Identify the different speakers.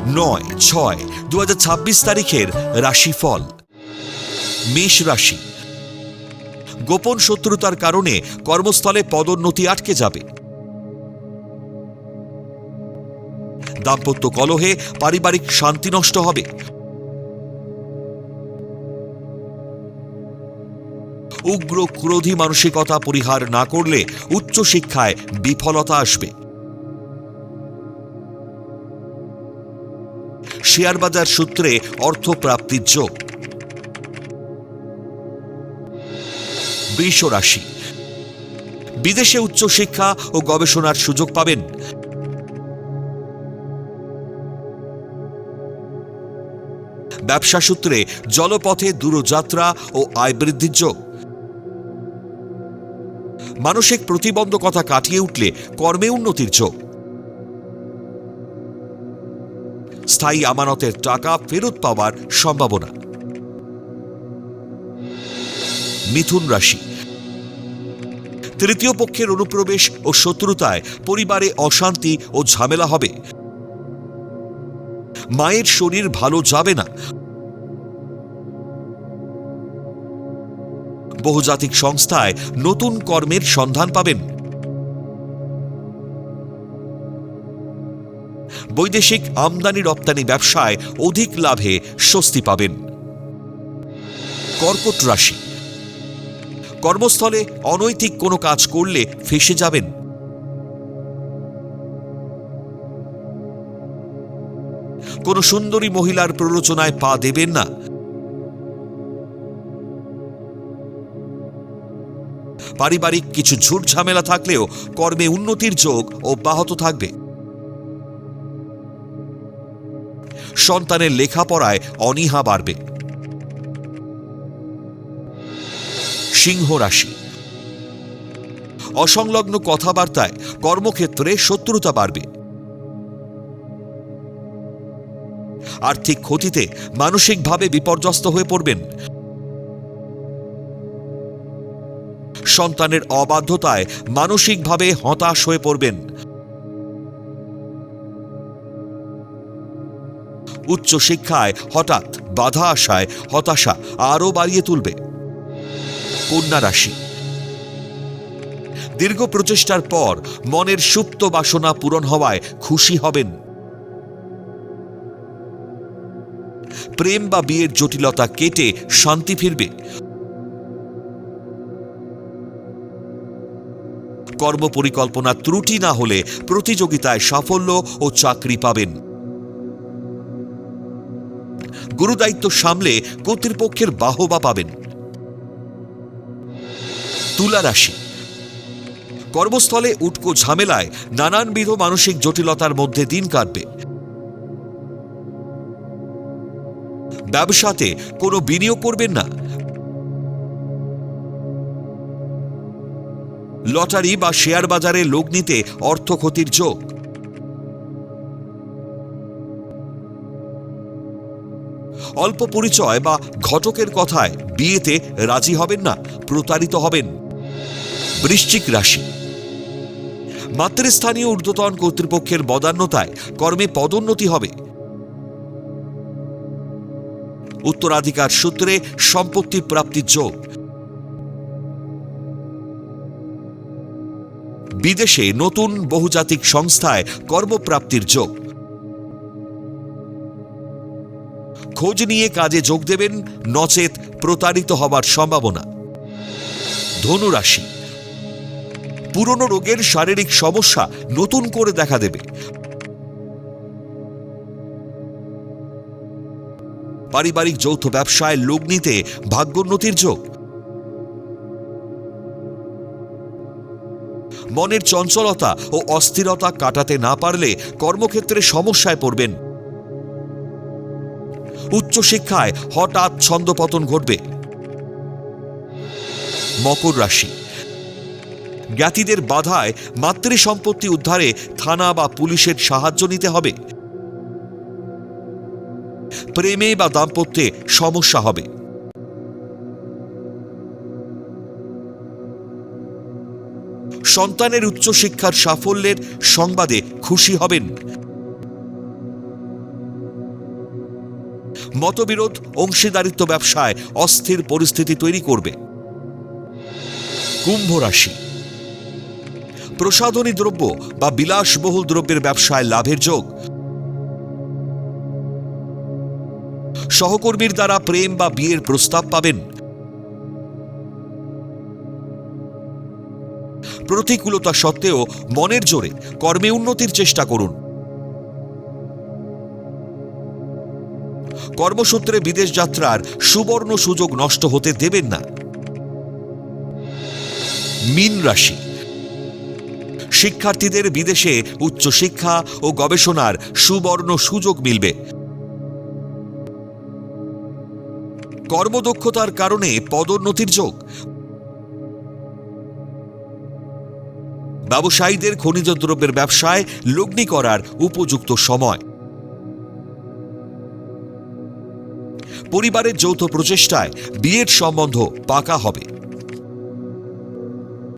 Speaker 1: 9/6/2026 তারিখের রাশিফল। মেষ রাশি, গোপন শত্রুতার কারণে কর্মস্থলে পদোন্নতি আটকে যাবে। দাম্পত্য কলহে পারিবারিক শান্তি নষ্ট হবে। উগ্র ক্রোধী মানসিকতা পরিহার না করলে উচ্চশিক্ষায় বিফলতা আসবে। শেয়ার বাজার সূত্রে অর্থপ্রাপ্তির যোগ। বৃষ রাশি, বিদেশে উচ্চশিক্ষা ও গবেষণার সুযোগ পাবেন। ব্যবসা সূত্রে জলপথে দূরযাত্রা ও আয় বৃদ্ধির যোগ। মানসিক প্রতিবন্ধকতা কাটিয়ে উঠলে কর্মে উন্নতির যোগ। স্থায়ী আমানতের টাকা ফেরত পাওয়ার সম্ভাবনা। মিথুন রাশি, তৃতীয় পক্ষের অনুপ্রবেশ ও শত্রুতায় পরিবারে অশান্তি ও ঝামেলা হবে। মায়ের শরীর ভালো যাবে না। বহুজাতিক সংস্থায় নতুন কর্মের সন্ধান পাবেন। বৈদেশিক আমদানি রপ্তানি ব্যবসায় অধিক লাভে স্বস্তি পাবেন। কর্কট রাশি, কর্মস্থলে অনৈতিক কোনো কাজ করলে ফেঁসে যাবেন। কোনো সুন্দরী মহিলার প্ররোচনায় পা দেবেন না। পারিবারিক কিছু ঝুট ঝামেলা থাকলেও কর্মে উন্নতির যোগ অব্যাহত থাকবে। সন্তানের লেখাপড়ায় অনীহা বাড়বে। সিংহ রাশি, অসংলগ্ন কথাবার্তায় কর্মক্ষেত্রে শত্রুতা বাড়বে। আর্থিক ক্ষতিতে মানসিকভাবে বিপর্যস্ত হয়ে পড়বেন। সন্তানের অবাধ্যতায় মানসিকভাবে হতাশ হয়ে পড়বেন। উচ্চশিক্ষায় হঠাৎ বাধা আসায় হতাশা আরও বাড়িয়ে তুলবে। কন্যা রাশি, দীর্ঘ প্রচেষ্টার পর মনের সুপ্ত বাসনা পূরণ হওয়ায় খুশি হবেন। প্রেম বা বিয়ের জটিলতা কেটে শান্তি ফিরবে। কর্মপরিকল্পনা ত্রুটি না হলে প্রতিযোগিতায় সাফল্য ও চাকরি পাবেন। গুরুদায়িত্ব সামলে কর্তৃপক্ষের বাহবা পাবেন। তুলা রাশি, কর্মস্থলে উটকো ঝামেলায় নানানবিধ মানসিক জটিলতার মধ্যে দিন কাটবে। ব্যবসাতে কোনো বিনিয়োগ করবেন না। লটারি বা শেয়ার বাজারে লগ্নিতে অর্থ ক্ষতির যোগ। অল্প পরিচয় বা ঘটকের কথায় বিয়েতে রাজি হবেন না, প্রতারিত হবেন। বৃশ্চিক রাশি, মাতৃস্থানীয় ঊর্ধ্বতন কর্তৃপক্ষের বদান্যতায় কর্মে পদোন্নতি হবে। উত্তরাধিকার সূত্রে সম্পত্তি প্রাপ্তির যোগ। বিদেশে নতুন বহুজাতিক সংস্থায় কর্মপ্রাপ্তির যোগ। খোঁজ নিয়ে কাজে যোগ দেবেন, নচেত প্রতারিত হবার সম্ভাবনা। ধনু রাশি, পুরনো রোগের শারীরিক সমস্যা নতুন করে দেখা দেবে। পারিবারিক যৌথ ব্যবসায় লগ্নিতে ভাগ্যোন্নতির যোগ। মনের চঞ্চলতা ও অস্থিরতা কাটাতে না পারলে কর্মক্ষেত্রে সমস্যায় পড়বেন। উচ্চশিক্ষায় হঠাৎ ছন্দপতন ঘটবে। মকর রাশি, জ্ঞাতিদের বাধায় মাতৃ সম্পত্তি উদ্ধারে থানা বা পুলিশের সাহায্য নিতে হবে। প্রেমে বা দাম্পত্যে সমস্যা হবে। সন্তানের উচ্চশিক্ষার সাফল্যের সংবাদে খুশি হবেন। মতবিরোধ অংশীদারিত্ব ব্যবসায় অস্থির পরিস্থিতি তৈরি করবে। কুম্ভ রাশি, প্রসাধনী দ্রব্য বা বিলাসবহুল দ্রব্যের ব্যবসায় লাভের যোগ। সহকর্মীর দ্বারা প্রেম বা বিয়ের প্রস্তাব পাবেন। প্রতিকূলতা সত্ত্বেও মনের জোরে কর্মে উন্নতির চেষ্টা করুন। কর্মসূত্রে বিদেশ যাত্রার সুবর্ণ সুযোগ নষ্ট হতে দেবেন না। মীন রাশি, শিক্ষার্থীদের বিদেশে উচ্চশিক্ষা ও গবেষণার সুবর্ণ সুযোগ মিলবে। কর্মদক্ষতার কারণে পদোন্নতির যোগ। ব্যবসায়ীদের খনিজ দ্রব্যের ব্যবসায় লগ্নি করার উপযুক্ত সময়। পরিবারের যৌথ প্রচেষ্টায় বিয়ের সম্বন্ধ পাকা হবে।